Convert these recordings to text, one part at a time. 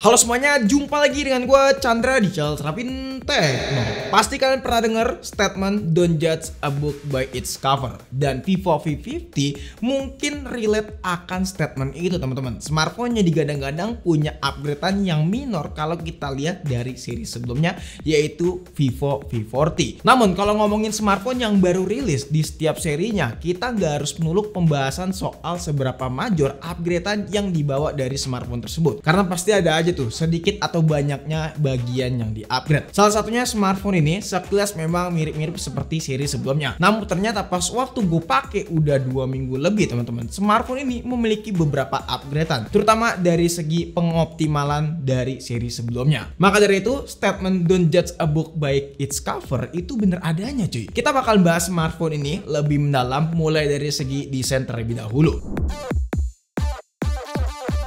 Halo semuanya, jumpa lagi dengan gue Chandra di channel Terapin Tech. Pasti kalian pernah dengar statement don't judge a book by its cover. Dan Vivo V50 mungkin relate akan statement itu teman-teman. Smartphone-nya digadang-gadang punya upgradean yang minor kalau kita lihat dari seri sebelumnya, yaitu Vivo V40. Namun kalau ngomongin smartphone yang baru rilis di setiap serinya, kita nggak harus menuluk pembahasan soal seberapa major upgradean yang dibawa dari smartphone tersebut. Karena pasti ada aja tuh sedikit atau banyaknya bagian yang di-upgrade. Salah satunya smartphone ini sekilas memang mirip-mirip seperti seri sebelumnya. Namun ternyata pas waktu gue pakai udah 2 minggu lebih teman-teman, smartphone ini memiliki beberapa upgradean, terutama dari segi pengoptimalan dari seri sebelumnya. Maka dari itu, statement don't judge a book by its cover itu bener adanya cuy. Kita bakal bahas smartphone ini lebih mendalam mulai dari segi desain terlebih dahulu.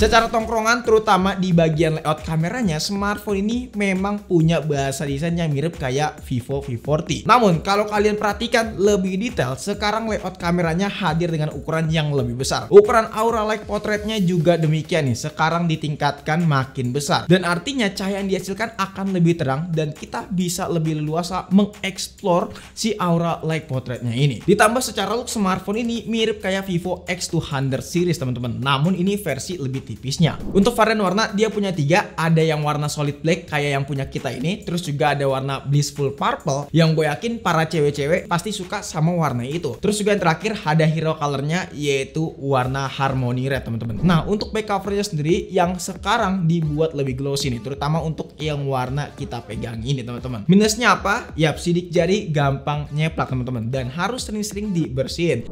Secara tongkrongan, terutama di bagian layout kameranya, smartphone ini memang punya bahasa desain yang mirip kayak Vivo V40. Namun, kalau kalian perhatikan lebih detail, sekarang layout kameranya hadir dengan ukuran yang lebih besar. Ukuran aura light portraitnya juga demikian nih, sekarang ditingkatkan makin besar. Dan artinya cahaya yang dihasilkan akan lebih terang dan kita bisa lebih leluasa mengeksplor si aura light portraitnya ini. Ditambah secara look, smartphone ini mirip kayak Vivo X200 series teman-teman. Namun ini versi lebih tipisnya. Untuk varian warna dia punya 3, ada yang warna solid black kayak yang punya kita ini, terus juga ada warna blissful purple yang gue yakin para cewek-cewek pasti suka sama warna itu. Terus juga yang terakhir ada hero colornya yaitu warna harmony red teman-teman. Nah untuk back covernya sendiri yang sekarang dibuat lebih glossy nih, terutama untuk yang warna kita pegang ini teman-teman. Minusnya apa? Yap, sidik jari gampang nyeplak teman-teman dan harus sering-sering dibersihin.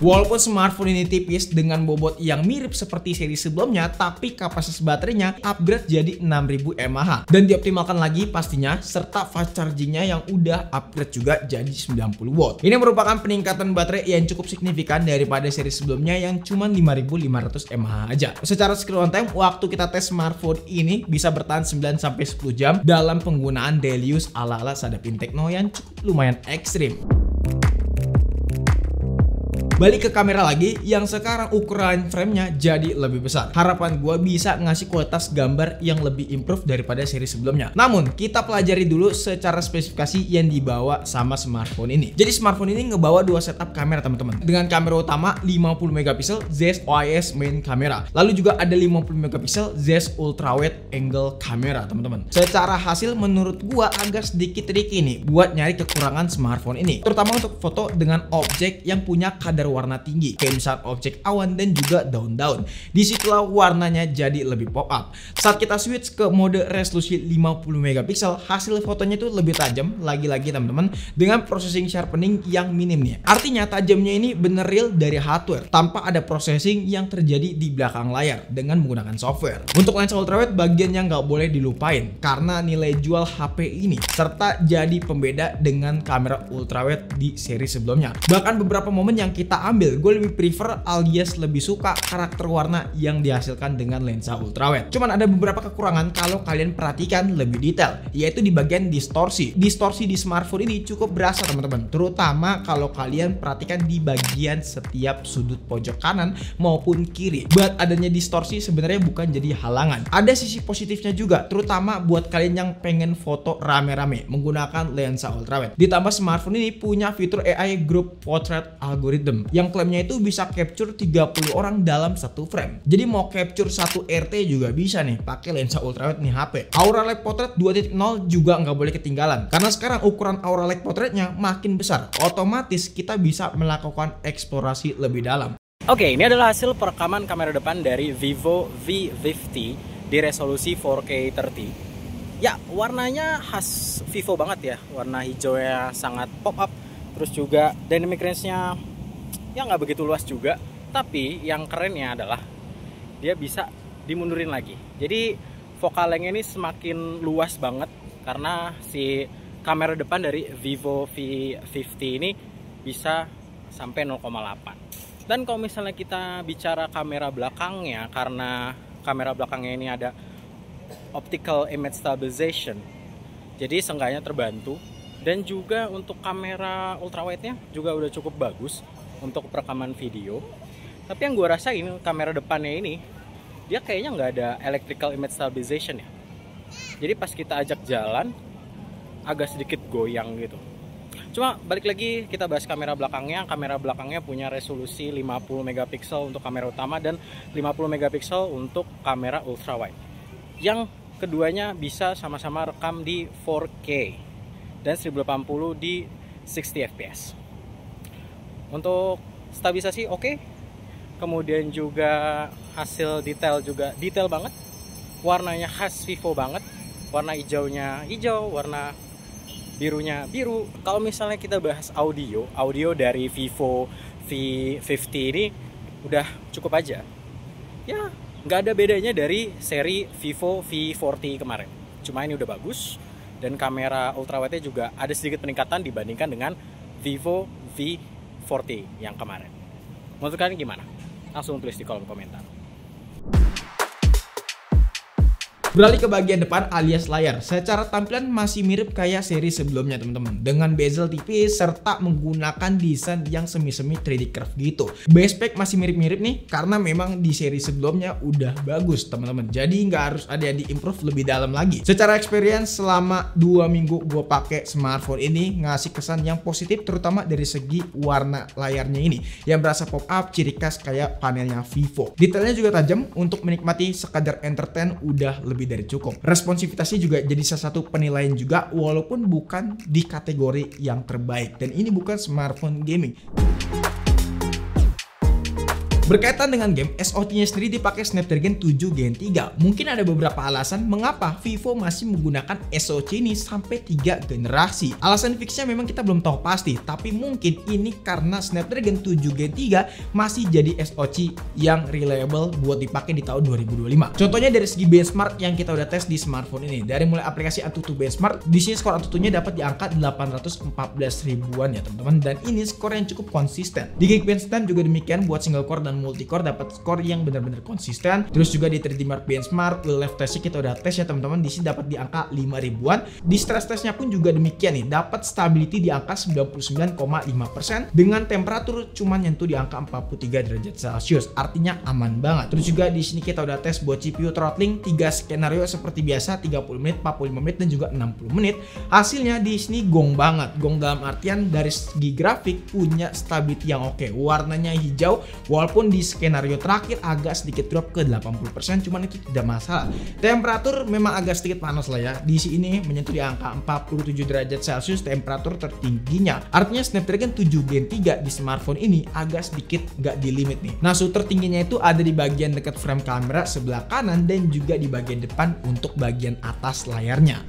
Walaupun smartphone ini tipis dengan bobot yang mirip seperti seri sebelumnya, tapi kapasitas baterainya upgrade jadi 6000 mAh dan dioptimalkan lagi pastinya, serta fast chargingnya yang udah upgrade juga jadi 90 watt. Ini merupakan peningkatan baterai yang cukup signifikan daripada seri sebelumnya yang cuma 5500 mAh aja. Secara screen on time, waktu kita tes smartphone ini bisa bertahan 9-10 jam dalam penggunaan daily use ala-ala Sadapin Tekno yang cukup lumayan ekstrim. Balik ke kamera lagi, yang sekarang ukuran framenya jadi lebih besar. Harapan gue bisa ngasih kualitas gambar yang lebih improve daripada seri sebelumnya. Namun, kita pelajari dulu secara spesifikasi yang dibawa sama smartphone ini. Jadi smartphone ini ngebawa 2 setup kamera teman-teman. Dengan kamera utama 50 megapiksel ZEISS OIS main kamera. Lalu juga ada 50 megapiksel ZEISS ultra wide angle kamera teman-teman. Secara hasil menurut gue agak sedikit tricky nih buat nyari kekurangan smartphone ini. Terutama untuk foto dengan objek yang punya kadar warna tinggi, kayak misal objek awan dan juga daun-daun. Disitulah warnanya jadi lebih pop up. Saat kita switch ke mode resolusi 50 megapiksel, hasil fotonya itu lebih tajam lagi-lagi teman-teman, dengan processing sharpening yang minim nih. Artinya tajamnya ini bener real dari hardware tanpa ada processing yang terjadi di belakang layar dengan menggunakan software. Untuk lensa ultrawide bagian yang nggak boleh dilupain karena nilai jual HP ini serta jadi pembeda dengan kamera ultrawide di seri sebelumnya. Bahkan beberapa momen yang kita ambil, gue lebih prefer alias lebih suka karakter warna yang dihasilkan dengan lensa ultrawide. Cuman ada beberapa kekurangan kalau kalian perhatikan lebih detail, yaitu di bagian distorsi. Distorsi di smartphone ini cukup berasa teman-teman, terutama kalau kalian perhatikan di bagian setiap sudut pojok kanan maupun kiri. Buat adanya distorsi sebenarnya bukan jadi halangan. Ada sisi positifnya juga, terutama buat kalian yang pengen foto rame-rame menggunakan lensa ultrawide. Ditambah smartphone ini punya fitur AI Group Portrait Algorithm yang klaimnya itu bisa capture 30 orang dalam satu frame. Jadi mau capture satu RT juga bisa nih pakai lensa ultrawide nih HP. Aura light portrait 2.0 juga nggak boleh ketinggalan karena sekarang ukuran aura light portraitnya makin besar. Otomatis kita bisa melakukan eksplorasi lebih dalam. Oke, ini adalah hasil perekaman kamera depan dari Vivo V50 di resolusi 4K 30. Ya, warnanya khas Vivo banget ya. Warna hijaunya sangat pop up. Terus juga dynamic range-nya ya nggak begitu luas juga, tapi yang kerennya adalah dia bisa dimundurin lagi. Jadi focal length ini semakin luas banget karena si kamera depan dari Vivo V50 ini bisa sampai 0,8. Dan kalau misalnya kita bicara kamera belakangnya, karena kamera belakangnya ini ada optical image stabilization, jadi seenggaknya terbantu. Dan juga untuk kamera ultrawide-nya juga udah cukup bagus untuk perekaman video. Tapi yang gue rasain kamera depannya ini dia kayaknya nggak ada electrical image stabilization ya. Jadi pas kita ajak jalan agak sedikit goyang gitu. Cuma balik lagi kita bahas kamera belakangnya. Kamera belakangnya punya resolusi 50 megapiksel untuk kamera utama dan 50 megapiksel untuk kamera ultrawide. Yang keduanya bisa sama-sama rekam di 4K dan 1080 di 60 fps. Untuk stabilisasi oke. Kemudian juga hasil detail juga detail banget. Warnanya khas Vivo banget. Warna hijaunya hijau, warna birunya biru. Kalau misalnya kita bahas audio dari Vivo V50 ini udah cukup aja. Ya, nggak ada bedanya dari seri Vivo V40 kemarin. Cuma ini udah bagus dan kamera ultrawide-nya juga ada sedikit peningkatan dibandingkan dengan Vivo V40 yang kemarin. Menurut kalian gimana? Langsung tulis di kolom komentar. Beralih ke bagian depan alias layar. Secara tampilan masih mirip kayak seri sebelumnya teman-teman, dengan bezel tipis serta menggunakan desain yang semi-semi 3D curve gitu. Base spec masih mirip-mirip nih karena memang di seri sebelumnya udah bagus teman-teman. Jadi nggak harus ada yang di-improve lebih dalam lagi. Secara experience selama 2 minggu gue pakai smartphone ini ngasih kesan yang positif, terutama dari segi warna layarnya ini yang berasa pop up, ciri khas kayak panelnya Vivo. Detailnya juga tajam, untuk menikmati sekadar entertain udah lebih dari cukup. Responsivitasnya juga jadi salah satu penilaian juga, walaupun bukan di kategori yang terbaik, dan ini bukan smartphone gaming. Berkaitan dengan game, SoC-nya sendiri dipakai Snapdragon 7 Gen 3. Mungkin ada beberapa alasan mengapa Vivo masih menggunakan SoC ini sampai 3 generasi. Alasan fixnya memang kita belum tahu pasti, tapi mungkin ini karena Snapdragon 7 Gen 3 masih jadi SoC yang reliable buat dipakai di tahun 2025. Contohnya dari segi benchmark yang kita udah tes di smartphone ini. Dari mulai aplikasi AnTuTu benchmark, di sini skor AnTuTu-nya dapat di angka 814 ribuan ya teman-teman, dan ini skor yang cukup konsisten. Di Geekbench Time juga demikian, buat single core dan multicore dapat skor yang benar-benar konsisten. Terus juga di 3D Mark benchmark real life testnya kita udah tes ya teman-teman, di sini dapat di angka 5 ribuan. Di stress testnya pun juga demikian nih, dapat stability di angka 99,5% dengan temperatur cuman nyentuh di angka 43 derajat Celcius, artinya aman banget. Terus juga di sini kita udah tes buat CPU throttling 3 skenario seperti biasa, 30 menit, 45 menit dan juga 60 menit. Hasilnya di sini gong banget. Gong dalam artian dari segi grafik punya stability yang oke. Warnanya hijau walaupun di skenario terakhir agak sedikit drop ke 80%, cuman itu tidak masalah. Temperatur memang agak sedikit panas lah ya. Di sini menyentuh di angka 47 derajat Celcius, temperatur tertingginya. Artinya Snapdragon 7 Gen 3 di smartphone ini agak sedikit nggak di limit nih. Nah, suhu tertingginya itu ada di bagian dekat frame kamera sebelah kanan dan juga di bagian depan untuk bagian atas layarnya.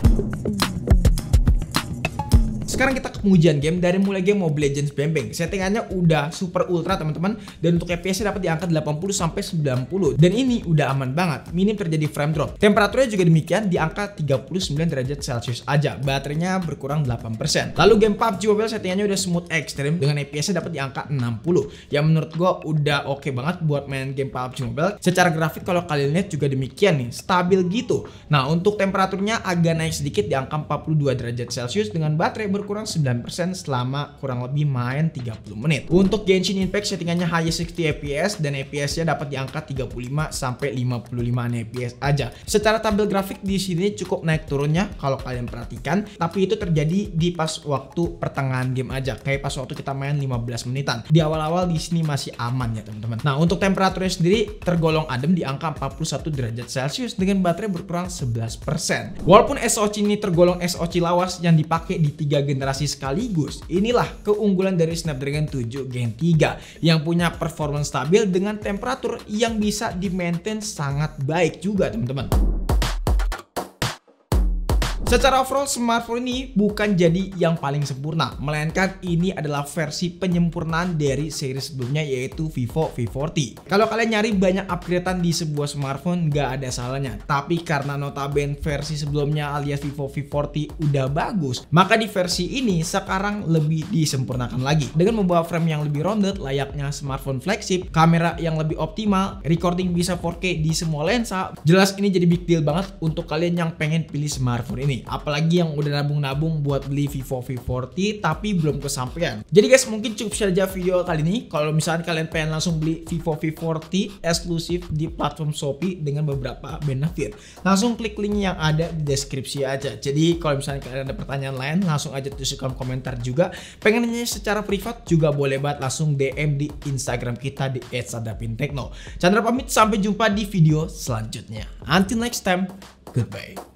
Sekarang kita ke pengujian game. Dari mulai game Mobile Legends Bang, settingannya udah super ultra teman-teman, dan untuk FPS-nya dapat di angka 80 sampai 90, dan ini udah aman banget, minim terjadi frame drop. Temperaturnya juga demikian di angka 39 derajat Celcius aja. Baterainya berkurang 8%. Lalu game PUBG Mobile settingannya udah smooth extreme dengan FPS-nya dapat di angka 60, yang menurut gua udah oke banget buat main game PUBG Mobile. Secara grafik kalau kalian lihat juga demikian nih, stabil gitu. Nah, untuk temperaturnya agak naik sedikit di angka 42 derajat Celcius dengan baterai berkurang 9% selama kurang lebih main 30 menit. Untuk Genshin Impact settingannya high 60 fps dan FPS-nya dapat di angka 35 sampai 55 fps aja. Secara tampil grafik di sini cukup naik turunnya kalau kalian perhatikan, tapi itu terjadi di pas waktu pertengahan game aja, kayak pas waktu kita main 15 menitan. Di awal-awal di sini masih aman ya teman-teman. Nah, untuk temperaturnya sendiri tergolong adem di angka 41 derajat Celcius dengan baterai berkurang 11%. Walaupun SoC ini tergolong SoC lawas yang dipakai di 3 generasi sekaligus, inilah keunggulan dari Snapdragon 7 Gen 3 yang punya performance stabil dengan temperatur yang bisa di-maintain sangat baik juga teman-teman. Secara overall smartphone ini bukan jadi yang paling sempurna, melainkan ini adalah versi penyempurnaan dari seri sebelumnya yaitu Vivo V40. Kalau kalian nyari banyak upgradean di sebuah smartphone nggak ada salahnya, tapi karena notabene versi sebelumnya alias Vivo V40 udah bagus, maka di versi ini sekarang lebih disempurnakan lagi dengan membawa frame yang lebih rounded layaknya smartphone flagship, kamera yang lebih optimal, recording bisa 4K di semua lensa. Jelas ini jadi big deal banget untuk kalian yang pengen pilih smartphone ini. nih, apalagi yang udah nabung-nabung buat beli Vivo V40 tapi belum kesampaian. Jadi guys, mungkin cukup saja video kali ini. Kalau misalnya kalian pengen langsung beli Vivo V40 eksklusif di platform Shopee dengan beberapa benefit, langsung klik link yang ada di deskripsi aja. Jadi kalau misalnya kalian ada pertanyaan lain, langsung aja tulis kolom komentar juga. Pengen nanya secara privat juga boleh banget, langsung DM di Instagram kita di @sadapintekno. Chandra pamit, sampai jumpa di video selanjutnya. Until next time, goodbye.